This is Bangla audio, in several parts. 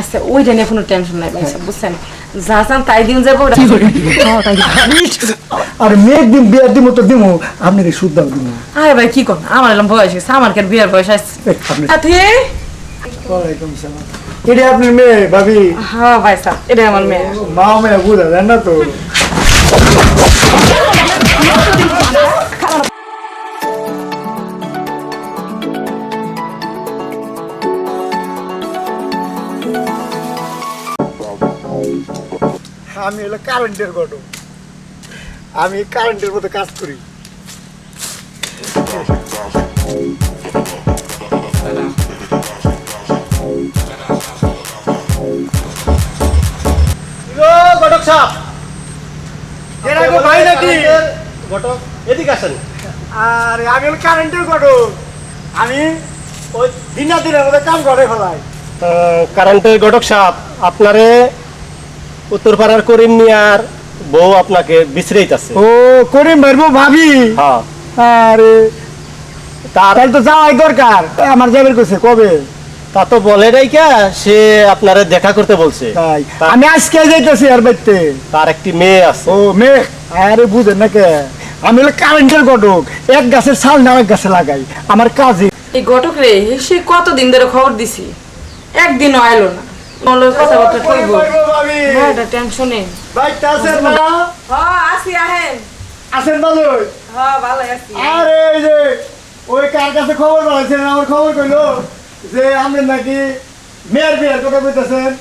আচ্ছা ওইটা নিয়ে কোনো টেনশন নাই ভাই সাহেব, বুঝছেন? যা চান তাই দিন যাবো। আর মেয়ের দিন বিয়ার দিমো তো দিমো, আপনি সুদ দাও দিমো। আরে ভাই কি কর, আমার এলাম বয়স হয়েছে, আমার কেন বিয়ার বয়স আসছে। সাথী ওয়ালাইকুম সালাম। এটা আপনার মেয়ে ভাবি? হ্যাঁ ভাই সাহেব, এটা আমার মেয়ে। মা মেয়ে বুঝা যায় না তো। আমি হলো কারেন্টের ঘটক, আমি কারেন্টের মতো কাজ করি। ঘটক সাহেব, ভাই নাকি? ঘটক এদিকে আসেন। আরে আমি হলো কারেন্টের ঘটক, আমি ওই দিনের মধ্যে কাম করে ফেলাই। কারেন্টের ঘটক সাহেব, আপনারে উত্তরপাড়ার করিম মিয়ার বউ আপনাকে বিশ্রাইতেছে। ও করিম ভাইবো ভাবি? হ্যাঁ। আরে তার তো যাওয়াই দরকার, আমার যাবের কইছে কবে? তা তো বলে নাই কে, সে আপনারে দেখা করতে বলছে। তাই আমি আজকে যাইতেছি আর বাইতে। তার একটি মেয়ে আছে। ও মেয়ে? আরে বুঝেন না কে, আমি হলো কারেন্টের ঘটক, এক গাছের ছাল না এক গাছে লাগাই, আমার কাজই। এই ঘটক রে, সে কতদিন ধরে খবর দিছি, একদিনও আইলো না। বলো কথাবার্তা কইব না, এটা টেনশনে। বাইতে আছেন না? হ্যাঁ আসি, আহেন। আছেন ভালোই? হ্যাঁ ভালো আছি। আরে এই যে ওই কার কাছে খবর পাইছেন, আমার খবর কইলো যে আপনি নাকি মেয়ের বিয়ের কথা কইতেছেন।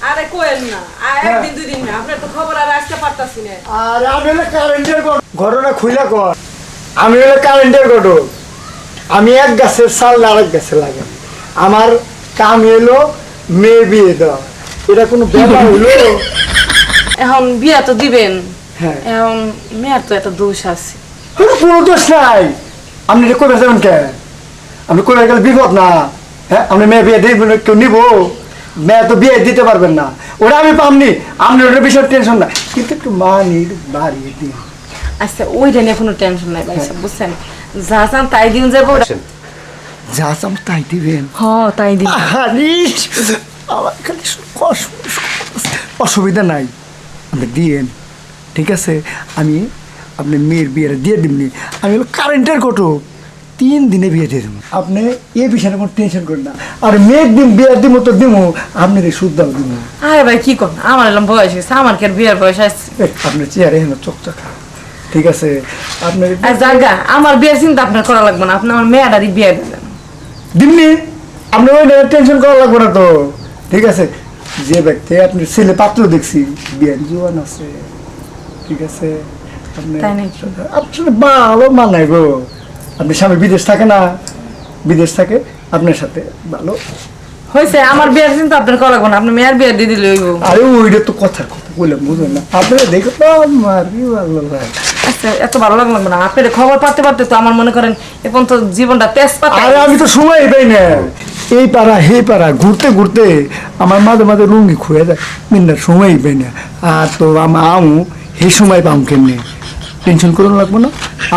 আরে কোয়েন না, একদিন দুই দিন না, আপনার তো খবর আর আসতে পারতাছি না। আর আমি হলো কারেন্টের ঘটক, ঘটনা খুইলা কর। আমি হলো কারেন্টের ঘটক, আমি এক গাছের ছাল না আরেক গাছে লাগাই, আমার কাম এলো মেয়ে বিয়ে দেওয়া। এটা কোনো ব্যাপার হইলো? এখন বিয়া তো দিবেন, হ্যাঁ, এখন মেয়ের তো একটা দোষ আছে। কোনো দোষ নাই। আপনি এটা কবে যাবেন কেন? আপনি কবে গেলে বিপদ না? হ্যাঁ, আপনি মেয়ে বিয়ে দিবেন, কেউ নিব? মেয়ে তো বিয়ে দিতে পারবেন না, ওটা আমি পামনি, আপনি ওটা বিষয় টেনশন না, কিন্তু একটু মানির বাড়িয়ে দিন। আচ্ছা ওইটা নিয়ে কোনো টেনশন নাই ভাই সাহেব, বুঝছেন? যা চান তাই দিন যাবো। যা চাম তাই দিবেন? হ্যাঁ তাই দিন। আমার খালি অসুবিধা নাই, আপনি দিয়েন, ঠিক আছে? আমি আপনার মেয়ের বিয়েটা দিয়ে দিবনি। আমি হলো কারেন্টের ঘটক, 3 দিনে বিয়ে দিয়ে দেবো। আপনি এই বিষয়ে কোনো টেনশন করেন না। আর মেয়ের দিন বিয়ে দিব তো দিব, আপনার এই সুদ দাও দিব। আরে ভাই কি কর, আমার এলাম বয়স হয়েছে, আমার কেন বিয়ার বয়স আসছে। আপনার চেয়ারে হেন চকচকা, ঠিক আছে? আপনার আর জায়গা আমার বিয়ের চিন্তা আপনার করা লাগবে না, আপনি আমার মেয়েটারই বিয়ে দিলেন। দিমনি, আপনার ওই টেনশন করা লাগবে না তো, ঠিক আছে? যে ব্যক্তি আপনার ছেলে পাত্র দেখছি বিয়ার জোয়ান আছে, ঠিক আছে? তাই নাকি? আপনার ভালো মানায় গো, আপনি স্বামী বিদেশ থাকে না, বিদেশ থাকে, আপনার সাথে ভালো হয়েছে। আমার বিয়ের চিন্তা আপনার করা লাগবে না, আপনি মেয়ের বিয়ে দিয়ে দিলে হইব। আরে ওইটা তো কথার কথা বললাম, বুঝলেন না? আপনারা দেখো তো আমার কি ভালো লাগে। আচ্ছা এত ভালো লাগলো না, আপনার খবর পাতে পারতে তো আমার মনে করেন এখন তো জীবনটা তেজপাতা। আরে আমি তো সময় পাই না, এই পাড়া হে পাড়া ঘুরতে ঘুরতে আমার মাঝে মাঝে লুঙ্গি খুঁয়ে যায়, মিন্দার সময়ই পাই না। আর তো আমার আমু সেই সময় পাম কেমনি? টেনশন করুন লাগবো না,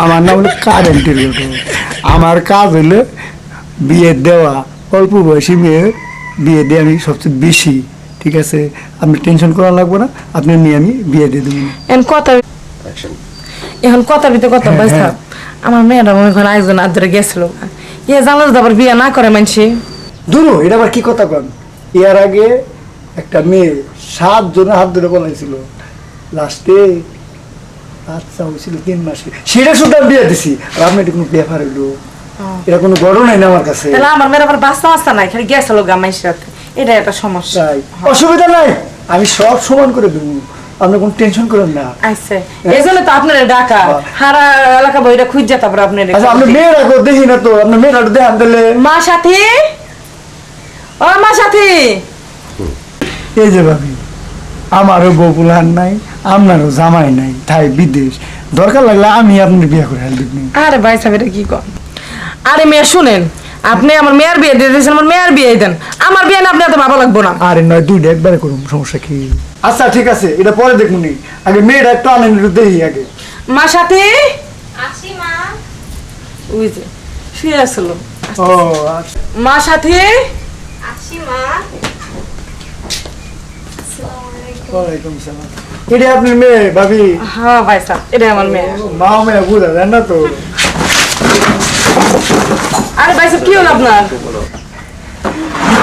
আমার নাম হলো কারেন্টের ঘটক। আমার কাজ হইলে বিয়ে দেওয়া, অল্প বয়সী মেয়ের বিয়ে দিয়ে আমি সবচেয়ে বেশি, ঠিক আছে? আপনি টেনশন করা লাগবো না, আপনার মেয়ে আমি বিয়ে দিয়ে দেবো। এখন কথার ভিতরে কথা হ্যাঁ, ভাই হ্যাঁ। সাহেব, আমার মেয়েটা মনে করেন একজন আদরে গেছিল, ইয়ে জানলো তো আবার বিয়ে না করে মানছি। ধরো এটা আবার কি কথা কন? এর আগে একটা মেয়ে 7 জনের হাত ধরে বলাইছিল, লাস্টে বাচ্চা হয়েছিল 3 মাসে, সেটা শুধু আমি বিয়ে দিছি। আর আপনি এটা কোনো ব্যাপার হইলো? এটা কোনো ঘটনাই না আমার কাছে। তাহলে আমার মেয়ের আবার বাচ্চা বাচ্চা নাই, খালি গেছিল গামাইর সাথে, এটা একটা সমস্যা। তাই অসুবিধা নাই, আমি সব সমান করে দেবো, আপনি কোনো টেনশন করেন না। আচ্ছা এই জন্য তো আপনার ডাকা, হারা এলাকা বইটা খুঁজছে, তারপর আপনার আচ্ছা আপনি মেয়েরা দেখি না তো, আপনার মেয়েরা দেখান দিলে। মা সাথী, ও মা সাথী, এই যে ভাবি, আমারও বপুলার নাই, আপনারও জামাই নাই, তাই বিদেশ, দরকার লাগলে আমি আপনার বিয়ে করে দিবনি। আরে ভাই সাহেব এটা কি কর? আরে মেয়ে শুনেন, আপনি আমার মেয়ের বিয়ে দিয়ে দিয়েছেন, আমার মেয়ের বিয়ে দেন, আমার বিয়ে না আপনি এত ভালো লাগবো না। আরে নয়, 2টা একবারে করুন, সমস্যা কি? আচ্ছা ঠিক আছে, এটা পরে দেখুন, আগে মেয়েটা একটু আনেন, একটু দেখি আগে। মা সাথী, আসি মা। ওই যে শুয়ে আসলো। ও আচ্ছা। মা সাথী, আসি মা। ওয়ালাইকুম সালাম। এটা আপনার মেয়ে ভাবি? হ্যাঁ ভাই সাহেব, এটা আমার মেয়ে। মা মেয়ে বুঝা যায় না তো। আরে ভাই সাহেব, কি হলো আপনার?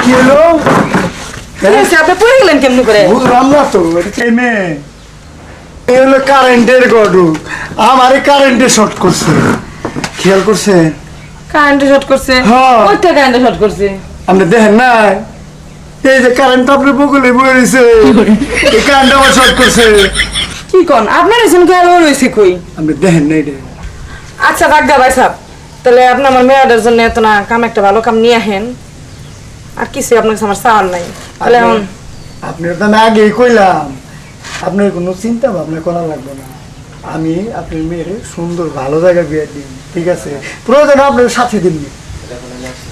কি হলো? কি হয়েছে? আপনি পড়ে গেলেন কেমনি করে? বুঝলাম না তো। এটা কে মেয়ে? এই হলো কারেন্টের গডু। আমারে কারেন্টে শর্ট করছে, খেয়াল করছে? কারেন্টে শর্ট করছে? হ্যাঁ। কোথায় কারেন্টে শর্ট করছে? আপনি দেখেন না, এই যে কারেন্ট আপনার বগলে বয়ে রয়েছে, এই কারেন্ট আমার শর্ট করছে। কি কোন? আপনার এসে খেয়াল রয়েছে কই? আপনি দেখেন না এটা? আচ্ছা রাখগা ভাই সাহেব, তাহলে আপনি আমার মেয়েদের জন্য এত না কাম, একটা ভালো কাম নিয়ে আহেন। আর কিছু আপনার কাছে আমার চাওয়ার নাই। তাহলে এখন আপনার তো আমি আগেই কইলাম, আপনার কোনো চিন্তা ভাবনা করা লাগবে না। আমি আপনার মেয়ের সুন্দর ভালো জায়গায় বিয়ে দিন, ঠিক আছে? প্রয়োজন আপনার সাথে দিন।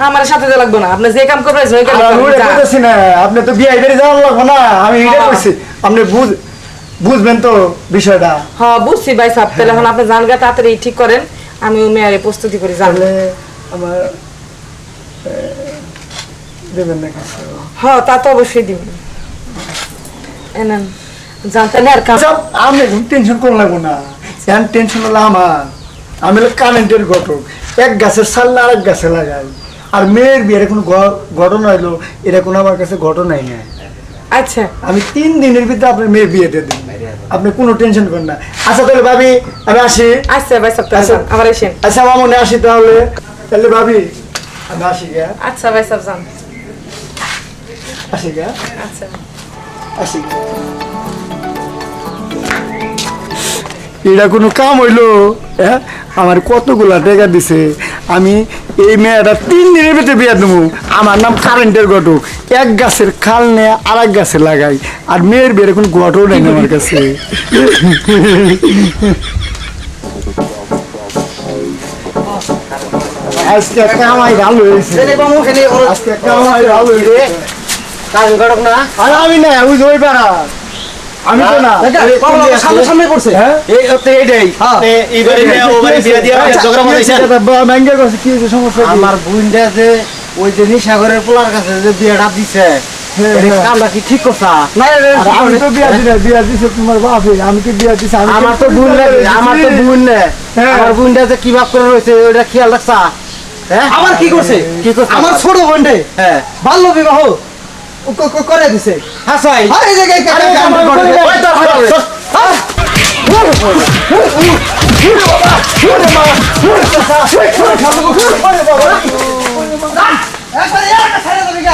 আমার সাথে যা লাগবে না, আপনি যে কাম করবেন ওই কাম আমি ওটা করবেন। কইতেছি না, আপনি তো বিয়ে বাড়ি যাওয়ার লাগবে না, আমি এটা কইছি। আপনি বুঝবেন তো বিষয়টা? হ্যাঁ বুঝছি ভাই সাহেব, তাহলে এখন আপনি জানগা তাড়াতাড়ি ঠিক করেন, আমি ওই মেয়ের প্রস্তুতি করি জানলে। তাহলে আমার দেবেন না কিছু? হ্যাঁ তা তো অবশ্যই দিবেন। এনেন জানতে আর কাম। আচ্ছা, আমি এখন টেনশন করে লাগবো না। এখন টেনশন হলো আমার, আমি হলো কারেন্টের ঘটক। এক গাছের ছাল না আরেক গাছে লাগাই। আর মেয়ের বিয়ের কোনো ঘটনা হইলো, এটা কোনো আমার কাছে ঘটনাই না। আচ্ছা আমি 3 দিনের ভিতরে আপনার মেয়ের বিয়ে দিয়ে দিন, আপনি কোনো টেনশন করেন না। আচ্ছা তাহলে ভাবি আমি আসি। আচ্ছা ভাই সাহেব, তাহলে আচ্ছা। যান, আবার এসেন। আচ্ছা আমার মনে আসি তাহলে। তাহলে ভাবি আমি আসি গা। আচ্ছা ভাই সাহেব যান। আসি গা। আচ্ছা আসি গা। এটা কোনো কাম হইলো? হ্যাঁ, আমার কতগুলা টাকা দিছে। আমি এই মেয়েটা 3 দিনের ভিতরে বিয়ে দেবো। আমার নাম কারেন্টের ঘটক। এক গাছের খাল নিয়ে আর এক গাছে লাগাই। আর মেয়ের বিয়ের কোনো ঘটও নেই আমার কাছে। আজকে কামাই ভালো হয়েছে। আজকে কামাই ভালো হয়েছে। আর আমি না, ওই যে ওই পাড়া। আমি তো না। সামনে পড়ছে হ্যাঁ? এইটাই এইবারে ও বাড়ি বিয়ে দিয়া ঝগড়া বাঁধাইছে। ম্যাঙ্গের কাছে কি হয়েছে, সমস্যা কি? আমার বুইনটা যে ওই যে নিশাগরের পোলার কাছে যে বিয়েটা দিছে, এই কামটা কি ঠিক করছা? আর আমি তো বিয়া দিছে তোমার বাপে। আমি কি বিয়া দিছি? আমি আমার তো বুইন লাগে, আমার তো বুইন নে। হ্যাঁ। আমার বুইনটা যে কি ভাব করে রয়েছে ওটা খেয়াল রাখছা? হ্যাঁ, আবার কি করছে? কি করছে? আমার ছোট বোনটে হ্যাঁ বাল্য বিবাহ করে দিছে। হাসাই আর এই জায়গায় আরে আমার করে করে দিছে। দেয়। ওই তোর তোর একবার একটা ছেড়ে দেবে গা।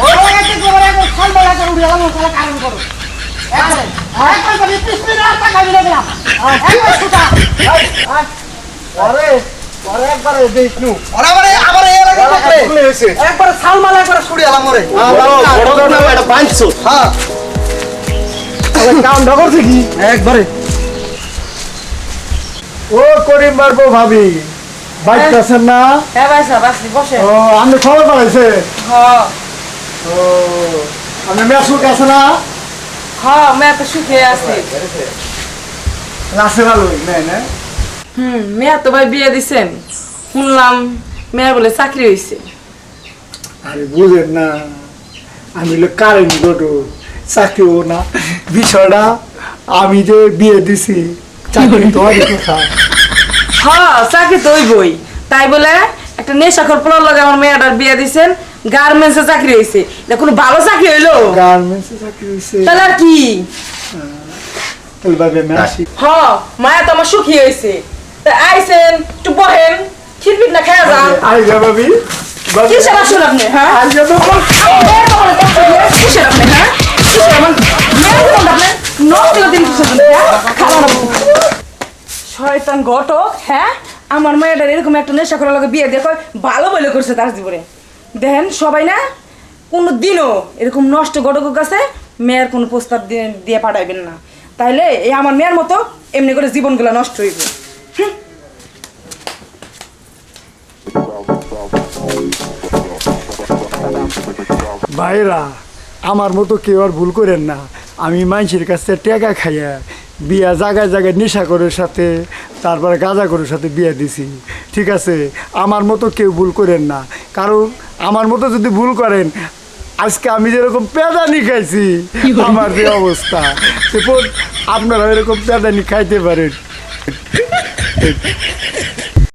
ওরা কি করে একবার খালবালা করে উড়ে গেল, শালা কারণ করো। একবার করে পিছনে রাস্তা খাবি না গেলাম। একবার ছুটা। আরে পরে একবার দেখ নু। ওরা আবার এই এলাকা থাকলে ভুলে হয়েছে। একবার সালমালা করে ছুড়ে গেলাম ওরে। এটা বাঁধছো। হ্যাঁ কাম করছে কি? একবারে ও করিম মারবো ভাবি, বাইতে আছেন না? হ্যাঁ ভাই সাহেব আসি, বসে। ও আপনি খবর পাইছে? হ্যাঁ ও আপনি মেসুক আছে না? হ্যাঁ, মেয়ে তো সুখে আছে। আছে ভালো নেই না? মেয়ে তো ভাই বিয়ে দিছেন, শুনলাম মেয়ের বলে চাকরি হয়েছে। আরে বুঝেন না, আমি হলো কারেন্ট ঘটো, চাকরিও না। বিষয়টা আমি যে বিয়ে দিছি, চাকরি তো অনেক কথা। হ্যাঁ চাকরি তো হইবই, তাই বলে একটা নেশাখোর পোলার লগে আমার মেয়েটার বিয়ে দিছেন, গার্মেন্টসে চাকরি হয়েছে। এটা কোনো ভালো চাকরি হইলো? গার্মেন্টসে চাকরি হয়েছে। তাহলে আর কি? তাহলে ভাবি আমি আসি। হ্যাঁ মায়া তো আমার সুখী হয়েছে। তা আইছেন, একটু বহেন, খিটপিট না খেয়ে যান। আইজা ভাবি। কিসের আসুন আপনি? হ্যাঁ আইজা তো বল। কিসের আপনি? হ্যাঁ কিসের আমার মেয়ের জীবনটা আপনি নগুলো দিন কিসের জন্য? হ্যাঁ খাওয়া না। শয়তান ঘটক, হ্যাঁ আমার মেয়েটার এরকম একটা নেশা করার লগে বিয়ে দেখো ভালো বলে করছে তার জীবনে। দেখেন সবাই না কোনো দিনও এরকম নষ্ট ঘটকের কাছে মেয়ের কোনো প্রস্তাব দিয়ে পাঠাইবেন না, তাইলে এই আমার মেয়ের মতো এমনি করে জীবনগুলো নষ্ট হইবে। ভাইরা আমার মতো কেউ আর ভুল করেন না। আমি মানুষের কাছে টাকা খাইয়া বিয়া জায়গায় জায়গায় নেশা করার সাথে, তারপরে গাঁজা করার সাথে বিয়া দিছি, ঠিক আছে? আমার মতো কেউ ভুল করেন না, কারণ আমার মতো যদি ভুল করেন আজকে আমি যেরকম পেদানি খাইছি আমার যে অবস্থা এরপর আপনারা এরকম পেদানি খাইতে পারেন